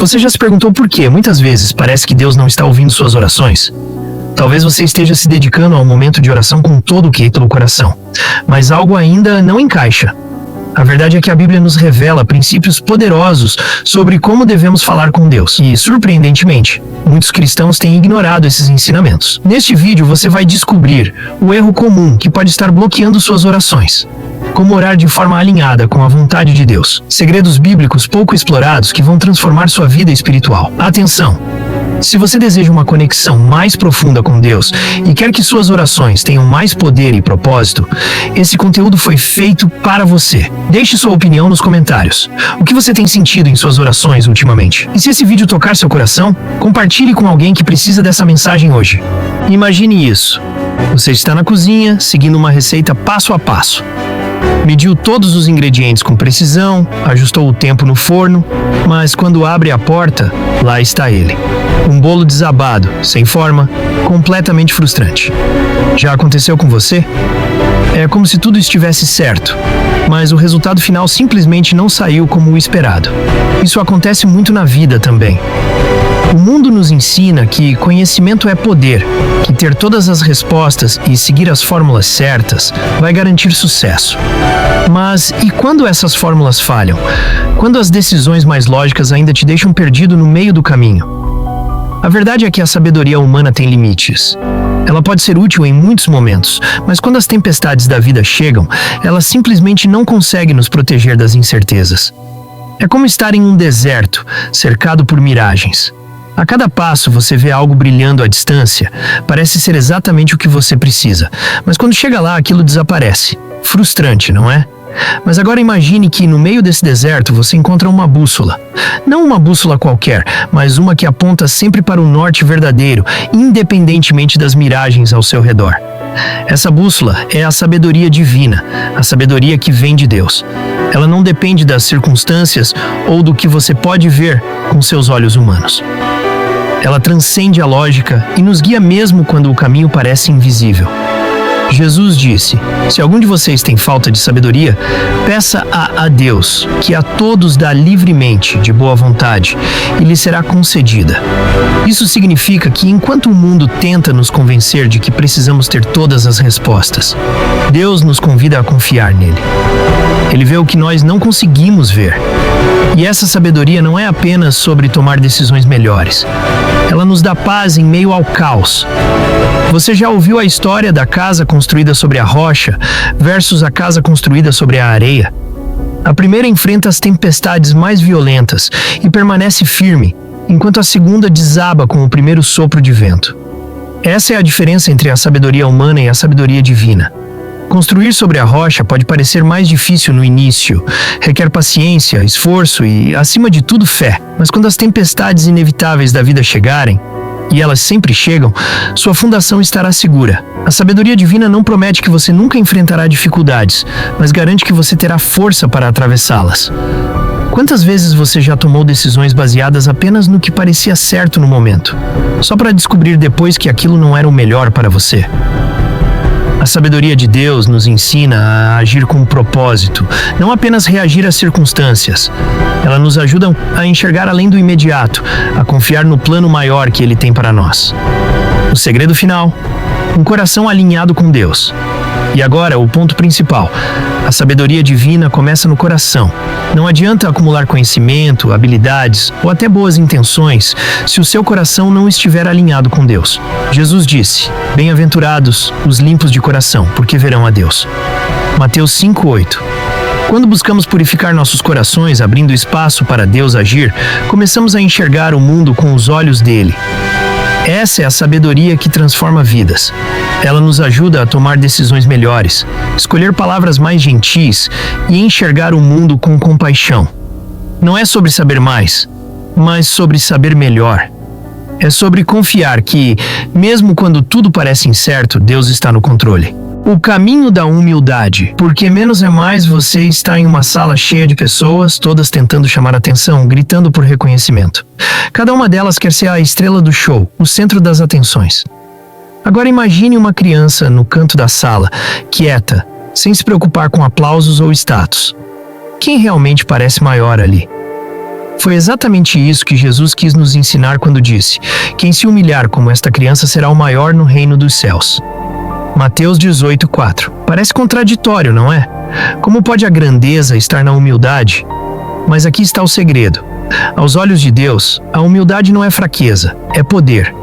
Você já se perguntou por quê? Muitas vezes parece que Deus não está ouvindo suas orações. Talvez você esteja se dedicando ao momento de oração com todo o que pelo coração, mas algo ainda não encaixa. A verdade é que a Bíblia nos revela princípios poderosos sobre como devemos falar com Deus. E, surpreendentemente, muitos cristãos têm ignorado esses ensinamentos. Neste vídeo você vai descobrir o erro comum que pode estar bloqueando suas orações. Como orar de forma alinhada com a vontade de Deus. Segredos bíblicos pouco explorados que vão transformar sua vida espiritual. Atenção! Se você deseja uma conexão mais profunda com Deus e quer que suas orações tenham mais poder e propósito, esse conteúdo foi feito para você. Deixe sua opinião nos comentários. O que você tem sentido em suas orações ultimamente? E se esse vídeo tocar seu coração, compartilhe com alguém que precisa dessa mensagem hoje. Imagine isso. Você está na cozinha, seguindo uma receita passo a passo. Mediu todos os ingredientes com precisão, ajustou o tempo no forno, mas quando abre a porta, lá está ele. Um bolo desabado, sem forma, completamente frustrante. Já aconteceu com você? É como se tudo estivesse certo, mas o resultado final simplesmente não saiu como o esperado. Isso acontece muito na vida também. O mundo nos ensina que conhecimento é poder, que ter todas as respostas e seguir as fórmulas certas vai garantir sucesso. Mas e quando essas fórmulas falham? Quando as decisões mais lógicas ainda te deixam perdido no meio do caminho? A verdade é que a sabedoria humana tem limites. Ela pode ser útil em muitos momentos, mas quando as tempestades da vida chegam, ela simplesmente não consegue nos proteger das incertezas. É como estar em um deserto, cercado por miragens. A cada passo você vê algo brilhando à distância, parece ser exatamente o que você precisa, mas quando chega lá aquilo desaparece. Frustrante, não é? Mas agora imagine que no meio desse deserto você encontra uma bússola. Não uma bússola qualquer, mas uma que aponta sempre para o norte verdadeiro, independentemente das miragens ao seu redor. Essa bússola é a sabedoria divina, a sabedoria que vem de Deus. Ela não depende das circunstâncias ou do que você pode ver com seus olhos humanos. Ela transcende a lógica e nos guia mesmo quando o caminho parece invisível. Jesus disse: se algum de vocês tem falta de sabedoria, peça a Deus, que a todos dá livremente, de boa vontade, e lhe será concedida. Isso significa que enquanto o mundo tenta nos convencer de que precisamos ter todas as respostas, Deus nos convida a confiar nele. Ele vê o que nós não conseguimos ver. E essa sabedoria não é apenas sobre tomar decisões melhores. Ela nos dá paz em meio ao caos. Você já ouviu a história da casa construída sobre a rocha versus a casa construída sobre a areia? A primeira enfrenta as tempestades mais violentas e permanece firme, enquanto a segunda desaba com o primeiro sopro de vento. Essa é a diferença entre a sabedoria humana e a sabedoria divina. Construir sobre a rocha pode parecer mais difícil no início, requer paciência, esforço e, acima de tudo, fé. Mas quando as tempestades inevitáveis da vida chegarem, e elas sempre chegam, sua fundação estará segura. A sabedoria divina não promete que você nunca enfrentará dificuldades, mas garante que você terá força para atravessá-las. Quantas vezes você já tomou decisões baseadas apenas no que parecia certo no momento, só para descobrir depois que aquilo não era o melhor para você? A sabedoria de Deus nos ensina a agir com propósito, não apenas reagir às circunstâncias. Ela nos ajuda a enxergar além do imediato, a confiar no plano maior que Ele tem para nós. O segredo final: um coração alinhado com Deus. E agora, o ponto principal. A sabedoria divina começa no coração. Não adianta acumular conhecimento, habilidades ou até boas intenções se o seu coração não estiver alinhado com Deus. Jesus disse: bem-aventurados os limpos de coração, porque verão a Deus. Mateus 5:8. Quando buscamos purificar nossos corações, abrindo espaço para Deus agir, começamos a enxergar o mundo com os olhos dele. Essa é a sabedoria que transforma vidas. Ela nos ajuda a tomar decisões melhores, escolher palavras mais gentis e enxergar o mundo com compaixão. Não é sobre saber mais, mas sobre saber melhor. É sobre confiar que, mesmo quando tudo parece incerto, Deus está no controle. O caminho da humildade. Porque menos é mais, você está em uma sala cheia de pessoas, todas tentando chamar atenção, gritando por reconhecimento. Cada uma delas quer ser a estrela do show, o centro das atenções. Agora imagine uma criança no canto da sala, quieta, sem se preocupar com aplausos ou status. Quem realmente parece maior ali? Foi exatamente isso que Jesus quis nos ensinar quando disse: quem se humilhar como esta criança será o maior no reino dos céus. Mateus 18:4. Parece contraditório, não é? Como pode a grandeza estar na humildade? Mas aqui está o segredo. Aos olhos de Deus, a humildade não é fraqueza, é poder.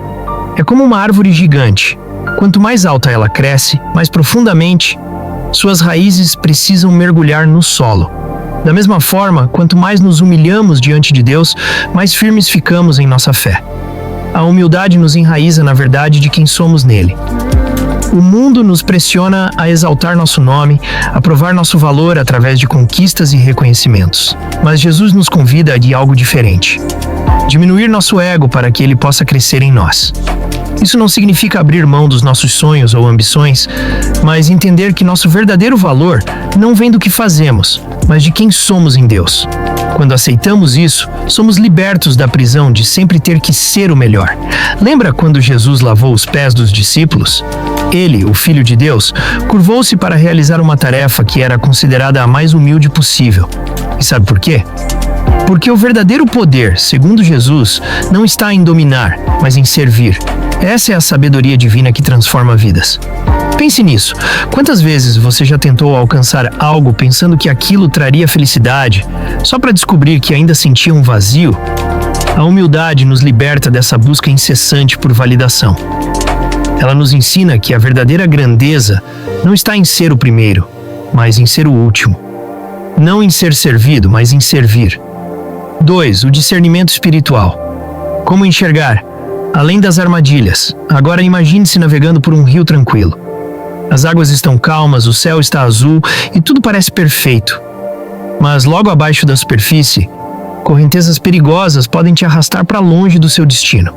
É como uma árvore gigante. Quanto mais alta ela cresce, mais profundamente, suas raízes precisam mergulhar no solo. Da mesma forma, quanto mais nos humilhamos diante de Deus, mais firmes ficamos em nossa fé. A humildade nos enraiza na verdade de quem somos nele. O mundo nos pressiona a exaltar nosso nome, a provar nosso valor através de conquistas e reconhecimentos. Mas Jesus nos convida a algo diferente. Diminuir nosso ego para que ele possa crescer em nós. Isso não significa abrir mão dos nossos sonhos ou ambições, mas entender que nosso verdadeiro valor não vem do que fazemos, mas de quem somos em Deus. Quando aceitamos isso, somos libertos da prisão de sempre ter que ser o melhor. Lembra quando Jesus lavou os pés dos discípulos? Ele, o Filho de Deus, curvou-se para realizar uma tarefa que era considerada a mais humilde possível. E sabe por quê? Porque o verdadeiro poder, segundo Jesus, não está em dominar, mas em servir. Essa é a sabedoria divina que transforma vidas. Pense nisso. Quantas vezes você já tentou alcançar algo pensando que aquilo traria felicidade, só para descobrir que ainda sentia um vazio? A humildade nos liberta dessa busca incessante por validação. Ela nos ensina que a verdadeira grandeza não está em ser o primeiro, mas em ser o último. Não em ser servido, mas em servir. 2. O discernimento espiritual. Como enxergar? Além das armadilhas. Agora imagine-se navegando por um rio tranquilo. As águas estão calmas, o céu está azul e tudo parece perfeito. Mas logo abaixo da superfície, correntezas perigosas podem te arrastar para longe do seu destino.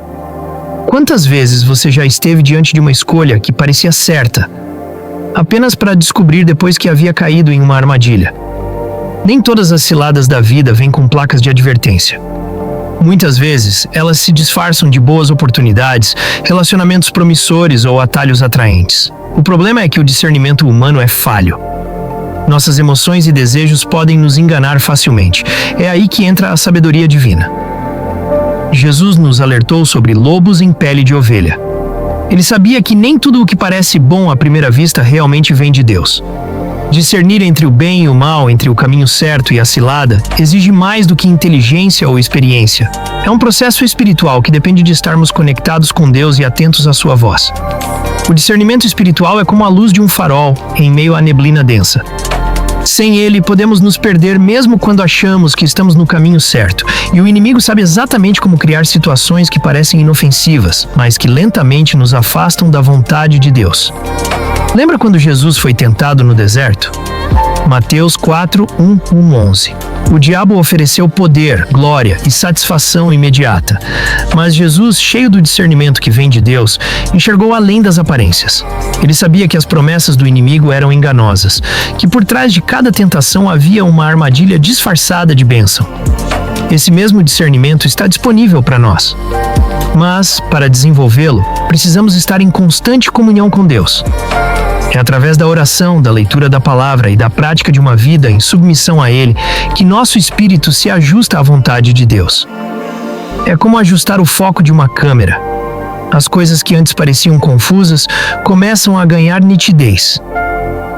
Quantas vezes você já esteve diante de uma escolha que parecia certa, apenas para descobrir depois que havia caído em uma armadilha? Nem todas as ciladas da vida vêm com placas de advertência. Muitas vezes, elas se disfarçam de boas oportunidades, relacionamentos promissores ou atalhos atraentes. O problema é que o discernimento humano é falho. Nossas emoções e desejos podem nos enganar facilmente. É aí que entra a sabedoria divina. Jesus nos alertou sobre lobos em pele de ovelha. Ele sabia que nem tudo o que parece bom à primeira vista realmente vem de Deus. Discernir entre o bem e o mal, entre o caminho certo e a cilada, exige mais do que inteligência ou experiência. É um processo espiritual que depende de estarmos conectados com Deus e atentos à sua voz. O discernimento espiritual é como a luz de um farol em meio à neblina densa. Sem ele, podemos nos perder mesmo quando achamos que estamos no caminho certo. E o inimigo sabe exatamente como criar situações que parecem inofensivas, mas que lentamente nos afastam da vontade de Deus. Lembra quando Jesus foi tentado no deserto? Mateus 4:1-11. O diabo ofereceu poder, glória e satisfação imediata. Mas Jesus, cheio do discernimento que vem de Deus, enxergou além das aparências. Ele sabia que as promessas do inimigo eram enganosas, que por trás de cada tentação havia uma armadilha disfarçada de bênção. Esse mesmo discernimento está disponível para nós. Mas, para desenvolvê-lo, precisamos estar em constante comunhão com Deus. É através da oração, da leitura da palavra e da prática de uma vida em submissão a Ele que nosso espírito se ajusta à vontade de Deus. É como ajustar o foco de uma câmera. As coisas que antes pareciam confusas começam a ganhar nitidez.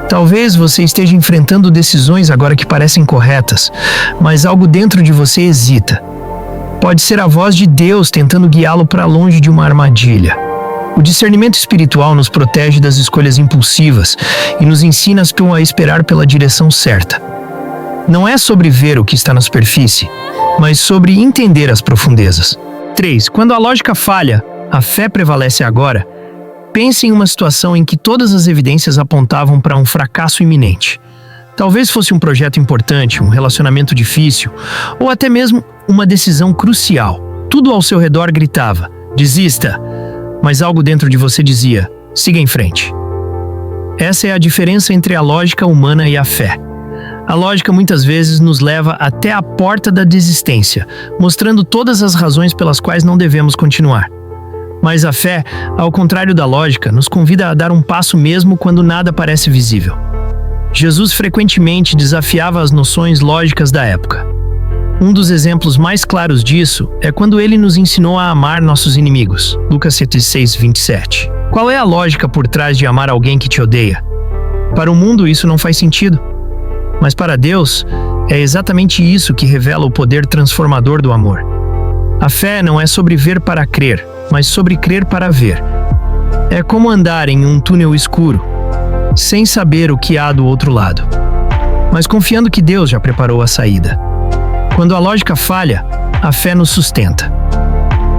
Talvez você esteja enfrentando decisões agora que parecem corretas, mas algo dentro de você hesita. Pode ser a voz de Deus tentando guiá-lo para longe de uma armadilha. O discernimento espiritual nos protege das escolhas impulsivas e nos ensina a esperar pela direção certa. Não é sobre ver o que está na superfície, mas sobre entender as profundezas. 3. Quando a lógica falha, a fé prevalece agora. Pense em uma situação em que todas as evidências apontavam para um fracasso iminente. Talvez fosse um projeto importante, um relacionamento difícil, ou até mesmo uma decisão crucial. Tudo ao seu redor gritava: desista! Mas algo dentro de você dizia: siga em frente. Essa é a diferença entre a lógica humana e a fé. A lógica muitas vezes nos leva até a porta da desistência, mostrando todas as razões pelas quais não devemos continuar. Mas a fé, ao contrário da lógica, nos convida a dar um passo mesmo quando nada parece visível. Jesus frequentemente desafiava as noções lógicas da época. Um dos exemplos mais claros disso é quando ele nos ensinou a amar nossos inimigos. Lucas 6:27. Qual é a lógica por trás de amar alguém que te odeia? Para o mundo isso não faz sentido. Mas para Deus, é exatamente isso que revela o poder transformador do amor. A fé não é sobre ver para crer, mas sobre crer para ver. É como andar em um túnel escuro, sem saber o que há do outro lado, mas confiando que Deus já preparou a saída. Quando a lógica falha, a fé nos sustenta.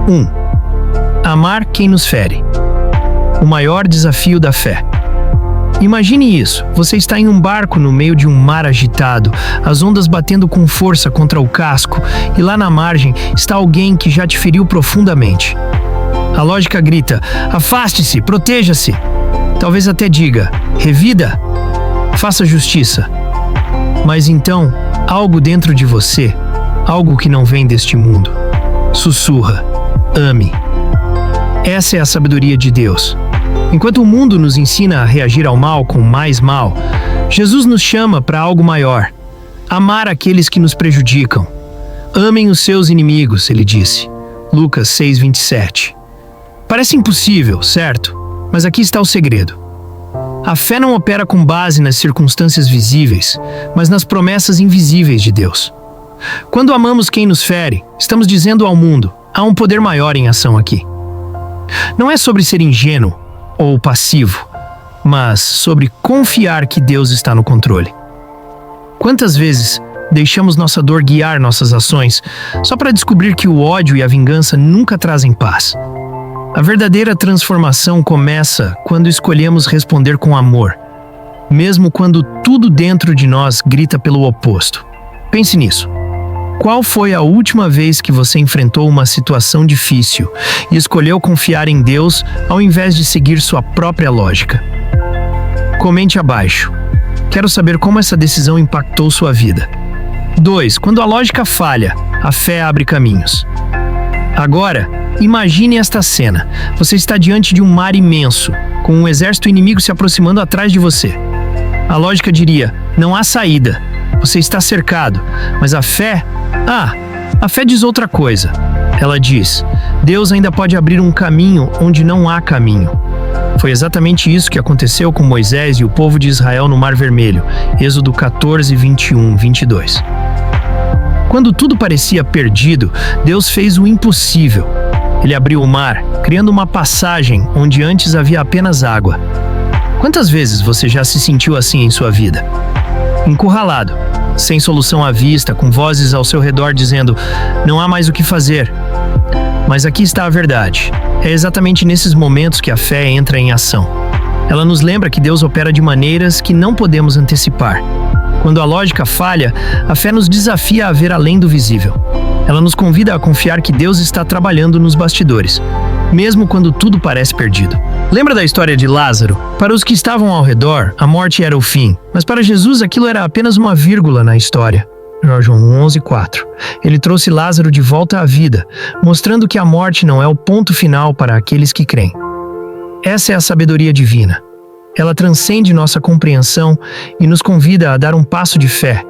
1. Amar quem nos fere. O maior desafio da fé. Imagine isso, você está em um barco no meio de um mar agitado, as ondas batendo com força contra o casco, e lá na margem está alguém que já te feriu profundamente. A lógica grita: afaste-se, proteja-se. Talvez até diga: revida, faça justiça. Mas então, algo dentro de você, algo que não vem deste mundo, sussurra: ame. Essa é a sabedoria de Deus. Enquanto o mundo nos ensina a reagir ao mal com mais mal, Jesus nos chama para algo maior: amar aqueles que nos prejudicam. Amem os seus inimigos, ele disse. Lucas 6:27. Parece impossível, certo? Mas aqui está o segredo. A fé não opera com base nas circunstâncias visíveis, mas nas promessas invisíveis de Deus. Quando amamos quem nos fere, estamos dizendo ao mundo: há um poder maior em ação aqui. Não é sobre ser ingênuo ou passivo, mas sobre confiar que Deus está no controle. Quantas vezes deixamos nossa dor guiar nossas ações só para descobrir que o ódio e a vingança nunca trazem paz? A verdadeira transformação começa quando escolhemos responder com amor, mesmo quando tudo dentro de nós grita pelo oposto. Pense nisso. Qual foi a última vez que você enfrentou uma situação difícil e escolheu confiar em Deus ao invés de seguir sua própria lógica? Comente abaixo. Quero saber como essa decisão impactou sua vida. 2. Quando a lógica falha, a fé abre caminhos. Agora, imagine esta cena. Você está diante de um mar imenso, com um exército inimigo se aproximando atrás de você. A lógica diria: não há saída. Você está cercado. Mas a fé diz outra coisa. Ela diz: Deus ainda pode abrir um caminho onde não há caminho. Foi exatamente isso que aconteceu com Moisés e o povo de Israel no Mar Vermelho. Êxodo 14, 21, 22. Quando tudo parecia perdido, Deus fez o impossível. Ele abriu o mar, criando uma passagem onde antes havia apenas água. Quantas vezes você já se sentiu assim em sua vida? Encurralado, sem solução à vista, com vozes ao seu redor dizendo: não há mais o que fazer. Mas aqui está a verdade. É exatamente nesses momentos que a fé entra em ação. Ela nos lembra que Deus opera de maneiras que não podemos antecipar. Quando a lógica falha, a fé nos desafia a ver além do visível. Ela nos convida a confiar que Deus está trabalhando nos bastidores, mesmo quando tudo parece perdido. Lembra da história de Lázaro? Para os que estavam ao redor, a morte era o fim, mas para Jesus aquilo era apenas uma vírgula na história. João 11:4. Ele trouxe Lázaro de volta à vida, mostrando que a morte não é o ponto final para aqueles que creem. Essa é a sabedoria divina. Ela transcende nossa compreensão e nos convida a dar um passo de fé,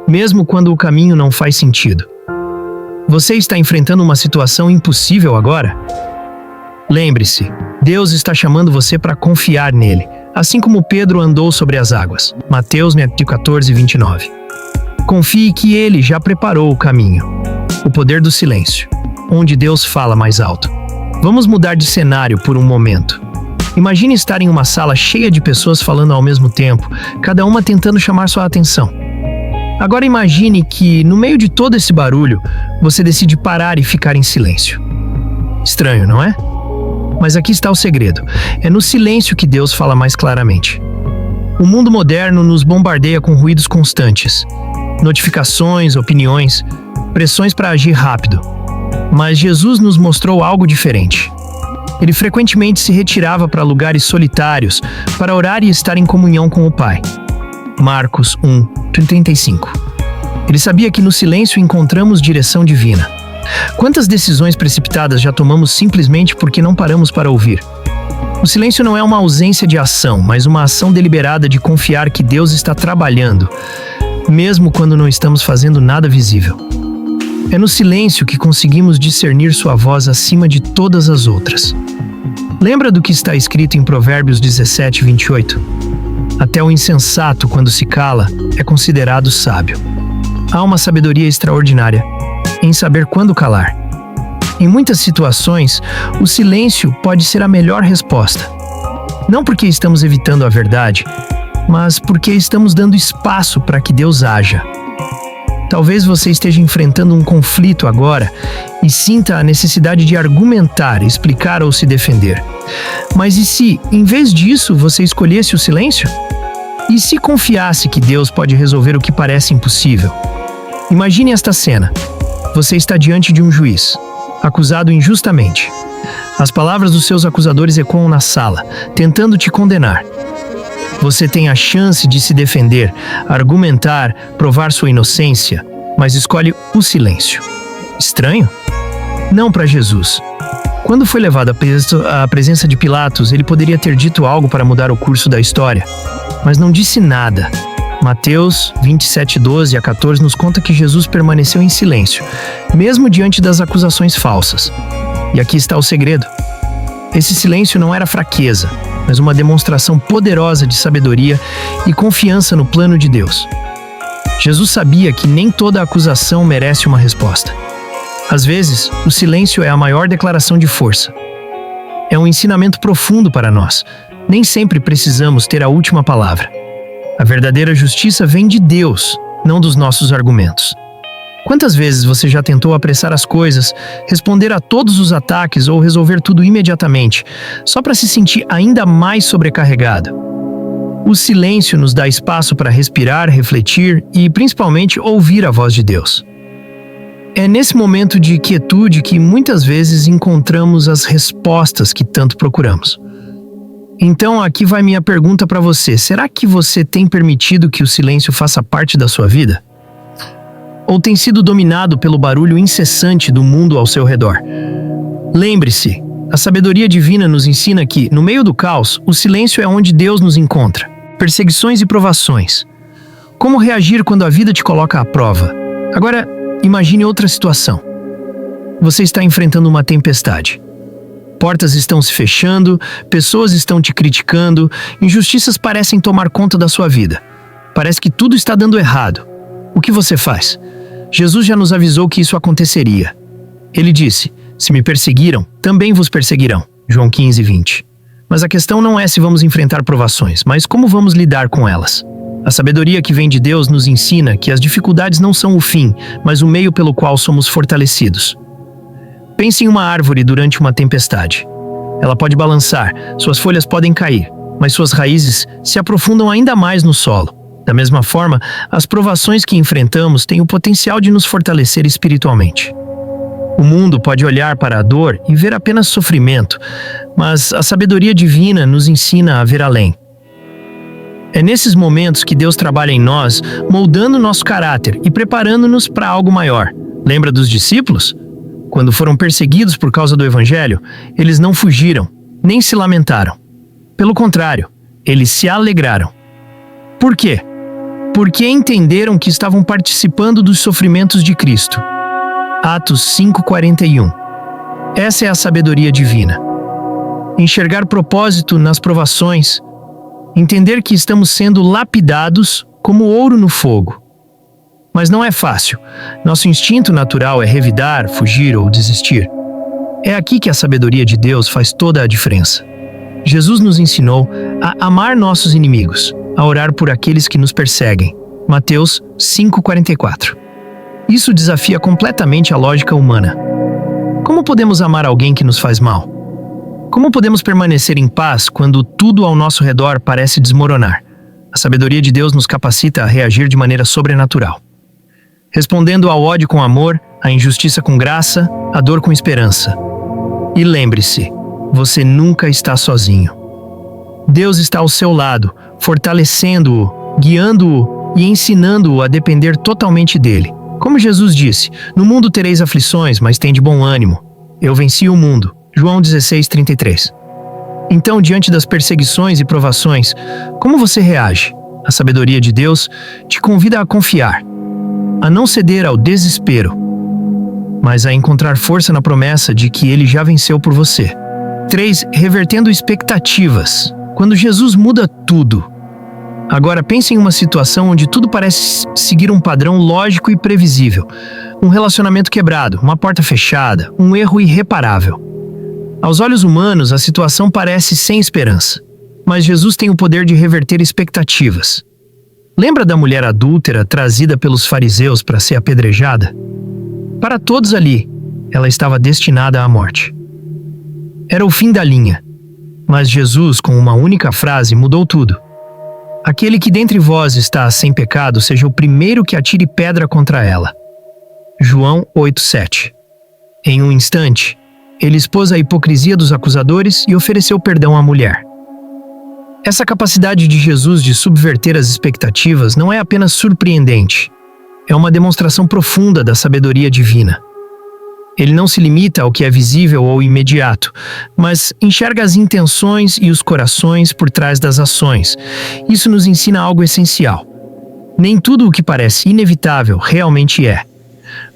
mesmo quando o caminho não faz sentido. Você está enfrentando uma situação impossível agora? Lembre-se, Deus está chamando você para confiar nele, assim como Pedro andou sobre as águas. Mateus 14, 29. Confie que ele já preparou o caminho. O poder do silêncio, onde Deus fala mais alto. Vamos mudar de cenário por um momento. Imagine estar em uma sala cheia de pessoas falando ao mesmo tempo, cada uma tentando chamar sua atenção. Agora imagine que, no meio de todo esse barulho, você decide parar e ficar em silêncio. Estranho, não é? Mas aqui está o segredo. É no silêncio que Deus fala mais claramente. O mundo moderno nos bombardeia com ruídos constantes. Notificações, opiniões, pressões para agir rápido. Mas Jesus nos mostrou algo diferente. Ele frequentemente se retirava para lugares solitários para orar e estar em comunhão com o Pai. Marcos 1:35. Ele sabia que no silêncio encontramos direção divina. Quantas decisões precipitadas já tomamos simplesmente porque não paramos para ouvir? O silêncio não é uma ausência de ação, mas uma ação deliberada de confiar que Deus está trabalhando, mesmo quando não estamos fazendo nada visível. É no silêncio que conseguimos discernir sua voz acima de todas as outras. Lembra do que está escrito em Provérbios 17, 28? Até o insensato, quando se cala, é considerado sábio. Há uma sabedoria extraordinária em saber quando calar. Em muitas situações, o silêncio pode ser a melhor resposta. Não porque estamos evitando a verdade, mas porque estamos dando espaço para que Deus haja. Talvez você esteja enfrentando um conflito agora e sinta a necessidade de argumentar, explicar ou se defender. Mas e se, em vez disso, você escolhesse o silêncio? E se confiasse que Deus pode resolver o que parece impossível? Imagine esta cena. Você está diante de um juiz, acusado injustamente. As palavras dos seus acusadores ecoam na sala, tentando te condenar. Você tem a chance de se defender, argumentar, provar sua inocência, mas escolhe o silêncio. Estranho? Não para Jesus. Quando foi levado à presença de Pilatos, ele poderia ter dito algo para mudar o curso da história, mas não disse nada. Mateus 27, 12 a 14 nos conta que Jesus permaneceu em silêncio, mesmo diante das acusações falsas. E aqui está o segredo. Esse silêncio não era fraqueza, mas uma demonstração poderosa de sabedoria e confiança no plano de Deus. Jesus sabia que nem toda acusação merece uma resposta. Às vezes, o silêncio é a maior declaração de força. É um ensinamento profundo para nós. Nem sempre precisamos ter a última palavra. A verdadeira justiça vem de Deus, não dos nossos argumentos. Quantas vezes você já tentou apressar as coisas, responder a todos os ataques ou resolver tudo imediatamente, só para se sentir ainda mais sobrecarregado? O silêncio nos dá espaço para respirar, refletir e, principalmente, ouvir a voz de Deus. É nesse momento de quietude que muitas vezes encontramos as respostas que tanto procuramos. Então, aqui vai minha pergunta para você. Será que você tem permitido que o silêncio faça parte da sua vida? Ou tem sido dominado pelo barulho incessante do mundo ao seu redor? Lembre-se, a sabedoria divina nos ensina que, no meio do caos, o silêncio é onde Deus nos encontra. Perseguições e provações. Como reagir quando a vida te coloca à prova? Agora, imagine outra situação. Você está enfrentando uma tempestade. Portas estão se fechando, pessoas estão te criticando, injustiças parecem tomar conta da sua vida. Parece que tudo está dando errado. O que você faz? Jesus já nos avisou que isso aconteceria. Ele disse, se me perseguiram, também vos perseguirão. João 15, 20. Mas a questão não é se vamos enfrentar provações, mas como vamos lidar com elas. A sabedoria que vem de Deus nos ensina que as dificuldades não são o fim, mas o meio pelo qual somos fortalecidos. Pense em uma árvore durante uma tempestade. Ela pode balançar, suas folhas podem cair, mas suas raízes se aprofundam ainda mais no solo. Da mesma forma, as provações que enfrentamos têm o potencial de nos fortalecer espiritualmente. O mundo pode olhar para a dor e ver apenas sofrimento, mas a sabedoria divina nos ensina a ver além. É nesses momentos que Deus trabalha em nós, moldando nosso caráter e preparando-nos para algo maior. Lembra dos discípulos? Quando foram perseguidos por causa do Evangelho, eles não fugiram, nem se lamentaram. Pelo contrário, eles se alegraram. Por quê? Porque entenderam que estavam participando dos sofrimentos de Cristo. Atos 5:41. Essa é a sabedoria divina. Enxergar propósito nas provações, entender que estamos sendo lapidados como ouro no fogo. Mas não é fácil. Nosso instinto natural é revidar, fugir ou desistir. É aqui que a sabedoria de Deus faz toda a diferença. Jesus nos ensinou a amar nossos inimigos, a orar por aqueles que nos perseguem. Mateus 5:44. Isso desafia completamente a lógica humana. Como podemos amar alguém que nos faz mal? Como podemos permanecer em paz quando tudo ao nosso redor parece desmoronar? A sabedoria de Deus nos capacita a reagir de maneira sobrenatural, respondendo ao ódio com amor, à injustiça com graça, à dor com esperança. E lembre-se, você nunca está sozinho. Deus está ao seu lado, fortalecendo-o, guiando-o e ensinando-o a depender totalmente dele. Como Jesus disse, no mundo tereis aflições, mas tende bom ânimo. Eu venci o mundo. João 16:33. Então, diante das perseguições e provações, como você reage? A sabedoria de Deus te convida a confiar, a não ceder ao desespero, mas a encontrar força na promessa de que ele já venceu por você. 3. Revertendo expectativas. Quando Jesus muda tudo. Agora pense em uma situação onde tudo parece seguir um padrão lógico e previsível. Um relacionamento quebrado, uma porta fechada, um erro irreparável. Aos olhos humanos, a situação parece sem esperança. Mas Jesus tem o poder de reverter expectativas. Lembra da mulher adúltera trazida pelos fariseus para ser apedrejada? Para todos ali, ela estava destinada à morte. Era o fim da linha. Mas Jesus, com uma única frase, mudou tudo. Aquele que dentre vós está sem pecado, seja o primeiro que atire pedra contra ela. João 8:7. Em um instante, ele expôs a hipocrisia dos acusadores e ofereceu perdão à mulher. Essa capacidade de Jesus de subverter as expectativas não é apenas surpreendente, é uma demonstração profunda da sabedoria divina. Ele não se limita ao que é visível ou imediato, mas enxerga as intenções e os corações por trás das ações. Isso nos ensina algo essencial. Nem tudo o que parece inevitável realmente é.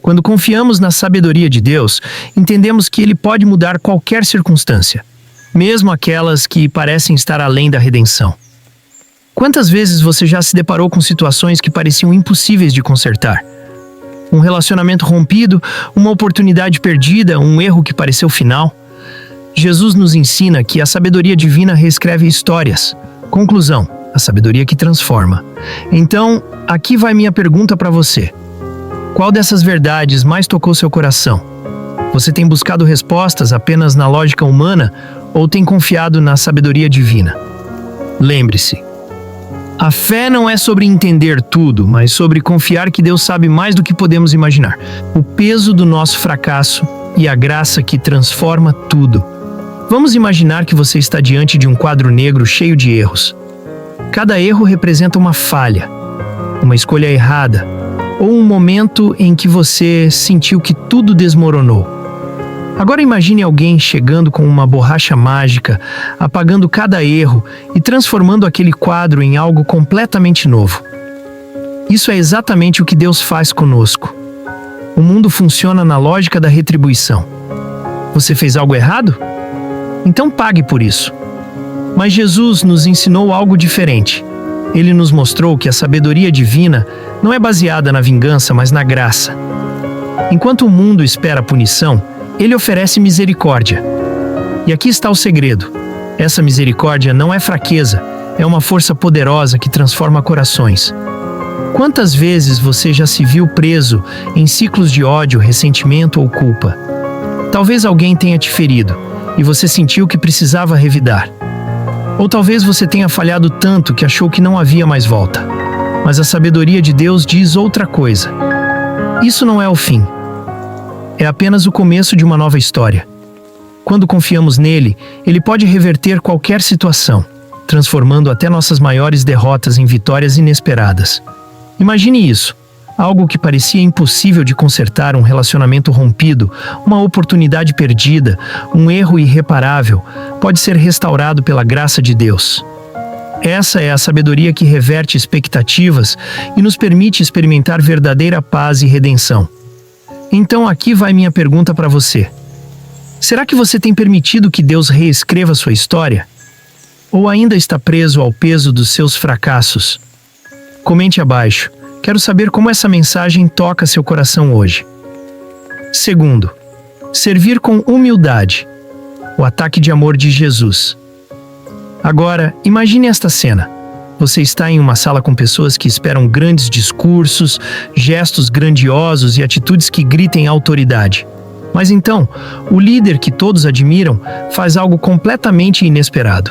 Quando confiamos na sabedoria de Deus, entendemos que Ele pode mudar qualquer circunstância, mesmo aquelas que parecem estar além da redenção. Quantas vezes você já se deparou com situações que pareciam impossíveis de consertar? Um relacionamento rompido, uma oportunidade perdida, um erro que pareceu final? Jesus nos ensina que a sabedoria divina reescreve histórias. Conclusão: a sabedoria que transforma. Então, aqui vai minha pergunta para você. Qual dessas verdades mais tocou seu coração? Você tem buscado respostas apenas na lógica humana ou tem confiado na sabedoria divina? Lembre-se, a fé não é sobre entender tudo, mas sobre confiar que Deus sabe mais do que podemos imaginar. O peso do nosso fracasso e a graça que transforma tudo. Vamos imaginar que você está diante de um quadro negro cheio de erros. Cada erro representa uma falha, uma escolha errada, ou um momento em que você sentiu que tudo desmoronou. Agora imagine alguém chegando com uma borracha mágica, apagando cada erro e transformando aquele quadro em algo completamente novo. Isso é exatamente o que Deus faz conosco. O mundo funciona na lógica da retribuição. Você fez algo errado? Então pague por isso. Mas Jesus nos ensinou algo diferente. Ele nos mostrou que a sabedoria divina não é baseada na vingança, mas na graça. Enquanto o mundo espera punição, Ele oferece misericórdia. E aqui está o segredo. Essa misericórdia não é fraqueza, é uma força poderosa que transforma corações. Quantas vezes você já se viu preso em ciclos de ódio, ressentimento ou culpa? Talvez alguém tenha te ferido e você sentiu que precisava revidar. Ou talvez você tenha falhado tanto que achou que não havia mais volta. Mas a sabedoria de Deus diz outra coisa. Isso não é o fim. É apenas o começo de uma nova história. Quando confiamos nele, ele pode reverter qualquer situação, transformando até nossas maiores derrotas em vitórias inesperadas. Imagine isso. Algo que parecia impossível de consertar, um relacionamento rompido, uma oportunidade perdida, um erro irreparável, pode ser restaurado pela graça de Deus. Essa é a sabedoria que reverte expectativas e nos permite experimentar verdadeira paz e redenção. Então aqui vai minha pergunta para você. Será que você tem permitido que Deus reescreva sua história? Ou ainda está preso ao peso dos seus fracassos? Comente abaixo. Quero saber como essa mensagem toca seu coração hoje. Segundo, servir com humildade. O ataque de amor de Jesus. Agora, imagine esta cena. Você está em uma sala com pessoas que esperam grandes discursos, gestos grandiosos e atitudes que gritem autoridade. Mas então, o líder que todos admiram faz algo completamente inesperado.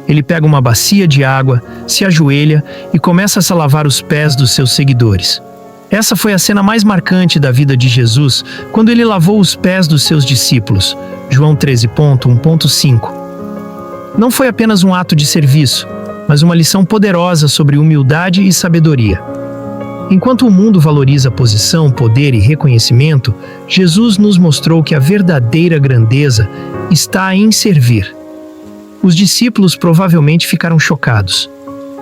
Ele pega uma bacia de água, se ajoelha e começa a se lavar os pés dos seus seguidores. Essa foi a cena mais marcante da vida de Jesus, quando ele lavou os pés dos seus discípulos. João 13.1.5. Não foi apenas um ato de serviço, mas uma lição poderosa sobre humildade e sabedoria. Enquanto o mundo valoriza posição, poder e reconhecimento, Jesus nos mostrou que a verdadeira grandeza está em servir. Os discípulos provavelmente ficaram chocados.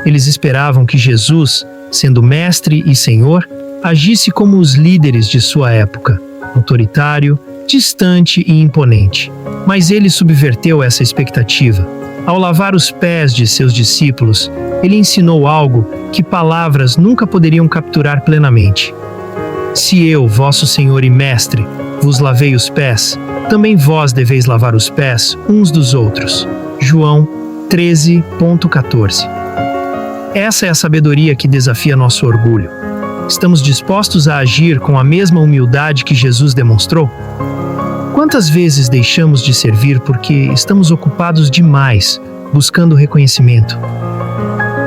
Eles esperavam que Jesus, sendo mestre e senhor, agisse como os líderes de sua época. autoritário, distante e imponente. Mas ele subverteu essa expectativa. Ao lavar os pés de seus discípulos, ele ensinou algo que palavras nunca poderiam capturar plenamente. Se eu, vosso Senhor e Mestre, vos lavei os pés, também vós deveis lavar os pés uns dos outros. João 13:14. Essa é a sabedoria que desafia nosso orgulho. Estamos dispostos a agir com a mesma humildade que Jesus demonstrou? Quantas vezes deixamos de servir porque estamos ocupados demais, buscando reconhecimento?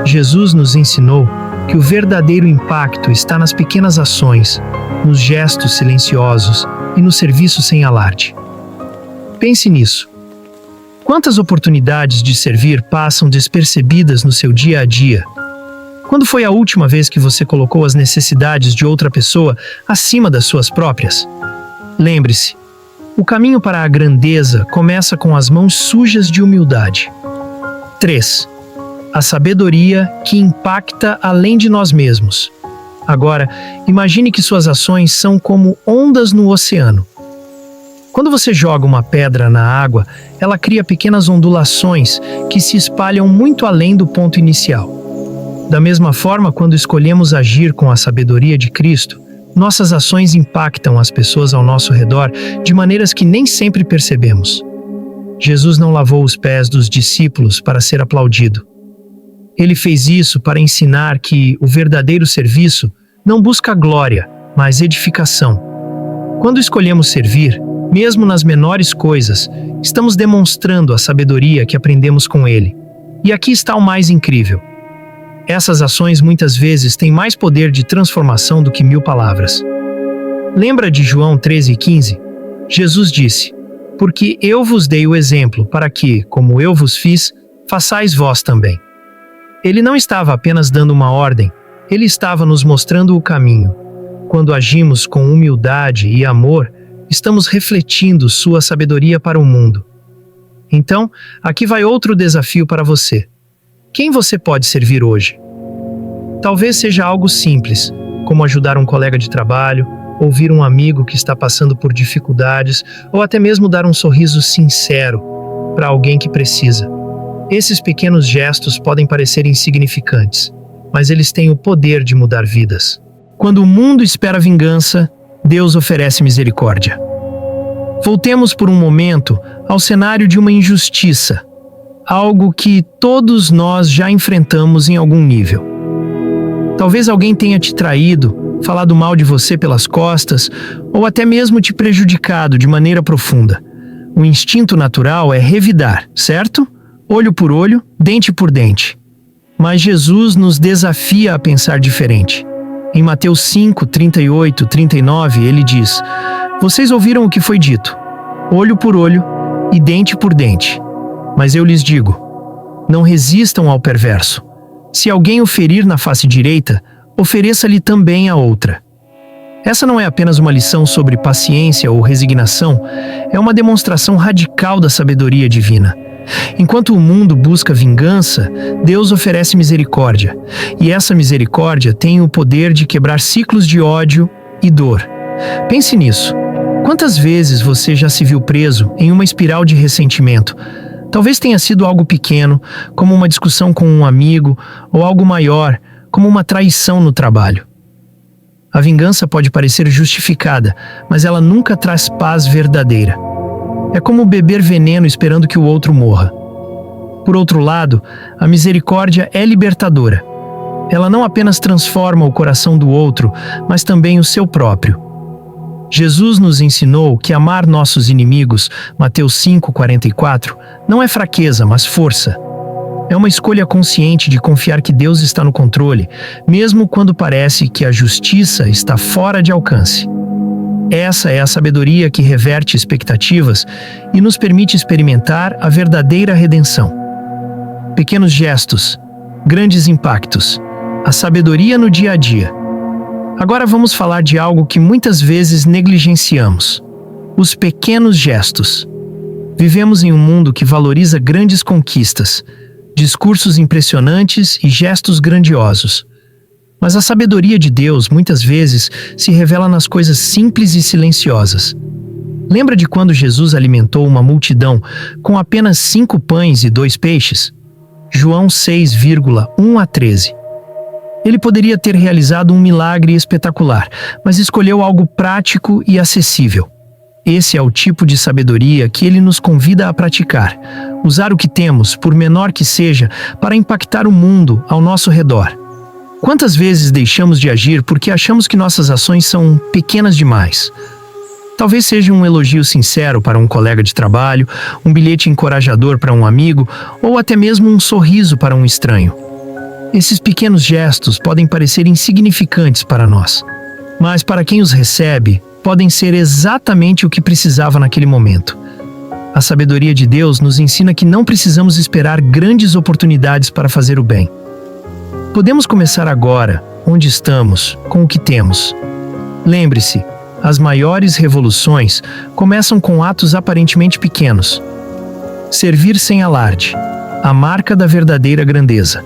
Jesus nos ensinou que o verdadeiro impacto está nas pequenas ações, nos gestos silenciosos e no serviço sem alarde. Pense nisso. Quantas oportunidades de servir passam despercebidas no seu dia a dia? Quando foi a última vez que você colocou as necessidades de outra pessoa acima das suas próprias? Lembre-se, o caminho para a grandeza começa com as mãos sujas de humildade. 3. A sabedoria que impacta além de nós mesmos. Agora, imagine que suas ações são como ondas no oceano. Quando você joga uma pedra na água, ela cria pequenas ondulações que se espalham muito além do ponto inicial. Da mesma forma, quando escolhemos agir com a sabedoria de Cristo, nossas ações impactam as pessoas ao nosso redor de maneiras que nem sempre percebemos. Jesus não lavou os pés dos discípulos para ser aplaudido. Ele fez isso para ensinar que o verdadeiro serviço não busca glória, mas edificação. Quando escolhemos servir, mesmo nas menores coisas, estamos demonstrando a sabedoria que aprendemos com ele. E aqui está o mais incrível. Essas ações muitas vezes têm mais poder de transformação do que 1000 palavras. Lembra de João 13:15? Jesus disse: "Porque eu vos dei o exemplo, para que, como eu vos fiz, façais vós também." Ele não estava apenas dando uma ordem, ele estava nos mostrando o caminho. Quando agimos com humildade e amor, estamos refletindo sua sabedoria para o mundo. Então, aqui vai outro desafio para você. Quem você pode servir hoje? Talvez seja algo simples, como ajudar um colega de trabalho, ouvir um amigo que está passando por dificuldades, ou até mesmo dar um sorriso sincero para alguém que precisa. Esses pequenos gestos podem parecer insignificantes, mas eles têm o poder de mudar vidas. Quando o mundo espera vingança, Deus oferece misericórdia. Voltemos por um momento ao cenário de uma injustiça, algo que todos nós já enfrentamos em algum nível. Talvez alguém tenha te traído, falado mal de você pelas costas, ou até mesmo te prejudicado de maneira profunda. O instinto natural é revidar, certo? Olho por olho, dente por dente. Mas Jesus nos desafia a pensar diferente. Em Mateus 5:38-39, ele diz: "Vocês ouviram o que foi dito, olho por olho e dente por dente. Mas eu lhes digo, não resistam ao perverso. Se alguém o ferir na face direita, ofereça-lhe também a outra." Essa não é apenas uma lição sobre paciência ou resignação, é uma demonstração radical da sabedoria divina. Enquanto o mundo busca vingança, Deus oferece misericórdia, e essa misericórdia tem o poder de quebrar ciclos de ódio e dor. Pense nisso. Quantas vezes você já se viu preso em uma espiral de ressentimento? Talvez tenha sido algo pequeno, como uma discussão com um amigo, ou algo maior, como uma traição no trabalho. A vingança pode parecer justificada, mas ela nunca traz paz verdadeira. É como beber veneno esperando que o outro morra. Por outro lado, a misericórdia é libertadora. Ela não apenas transforma o coração do outro, mas também o seu próprio. Jesus nos ensinou que amar nossos inimigos, Mateus 5:44, não é fraqueza, mas força. É uma escolha consciente de confiar que Deus está no controle, mesmo quando parece que a justiça está fora de alcance. Essa é a sabedoria que reverte expectativas e nos permite experimentar a verdadeira redenção. Pequenos gestos, grandes impactos, a sabedoria no dia a dia. Agora vamos falar de algo que muitas vezes negligenciamos: os pequenos gestos. Vivemos em um mundo que valoriza grandes conquistas, discursos impressionantes e gestos grandiosos. Mas a sabedoria de Deus muitas vezes se revela nas coisas simples e silenciosas. Lembra de quando Jesus alimentou uma multidão com apenas 5 pães e 2 peixes? João 6,1-13. Ele poderia ter realizado um milagre espetacular, mas escolheu algo prático e acessível. Esse é o tipo de sabedoria que ele nos convida a praticar. Usar o que temos, por menor que seja, para impactar o mundo ao nosso redor. Quantas vezes deixamos de agir porque achamos que nossas ações são pequenas demais? Talvez seja um elogio sincero para um colega de trabalho, um bilhete encorajador para um amigo ou até mesmo um sorriso para um estranho. Esses pequenos gestos podem parecer insignificantes para nós, mas para quem os recebe, podem ser exatamente o que precisava naquele momento. A sabedoria de Deus nos ensina que não precisamos esperar grandes oportunidades para fazer o bem. Podemos começar agora, onde estamos, com o que temos. Lembre-se, as maiores revoluções começam com atos aparentemente pequenos. Servir sem alarde, a marca da verdadeira grandeza.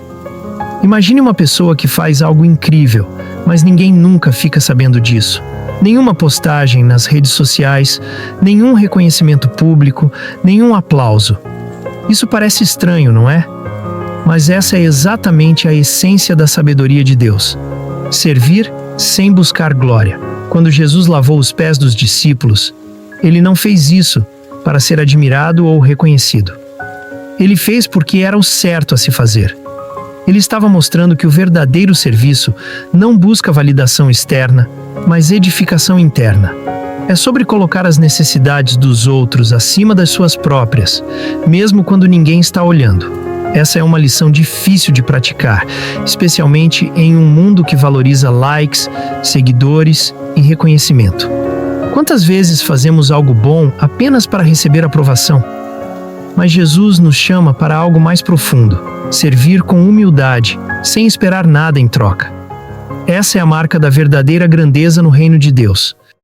Imagine uma pessoa que faz algo incrível, mas ninguém nunca fica sabendo disso. Nenhuma postagem nas redes sociais, nenhum reconhecimento público, nenhum aplauso. Isso parece estranho, não é? Mas essa é exatamente a essência da sabedoria de Deus. Servir sem buscar glória. Quando Jesus lavou os pés dos discípulos, ele não fez isso para ser admirado ou reconhecido. Ele fez porque era o certo a se fazer. Ele estava mostrando que o verdadeiro serviço não busca validação externa, mas edificação interna. É sobre colocar as necessidades dos outros acima das suas próprias, mesmo quando ninguém está olhando. Essa é uma lição difícil de praticar, especialmente em um mundo que valoriza likes, seguidores e reconhecimento. Quantas vezes fazemos algo bom apenas para receber aprovação? Mas Jesus nos chama para algo mais profundo, servir com humildade, sem esperar nada em troca. Essa é a marca da verdadeira grandeza no reino de Deus.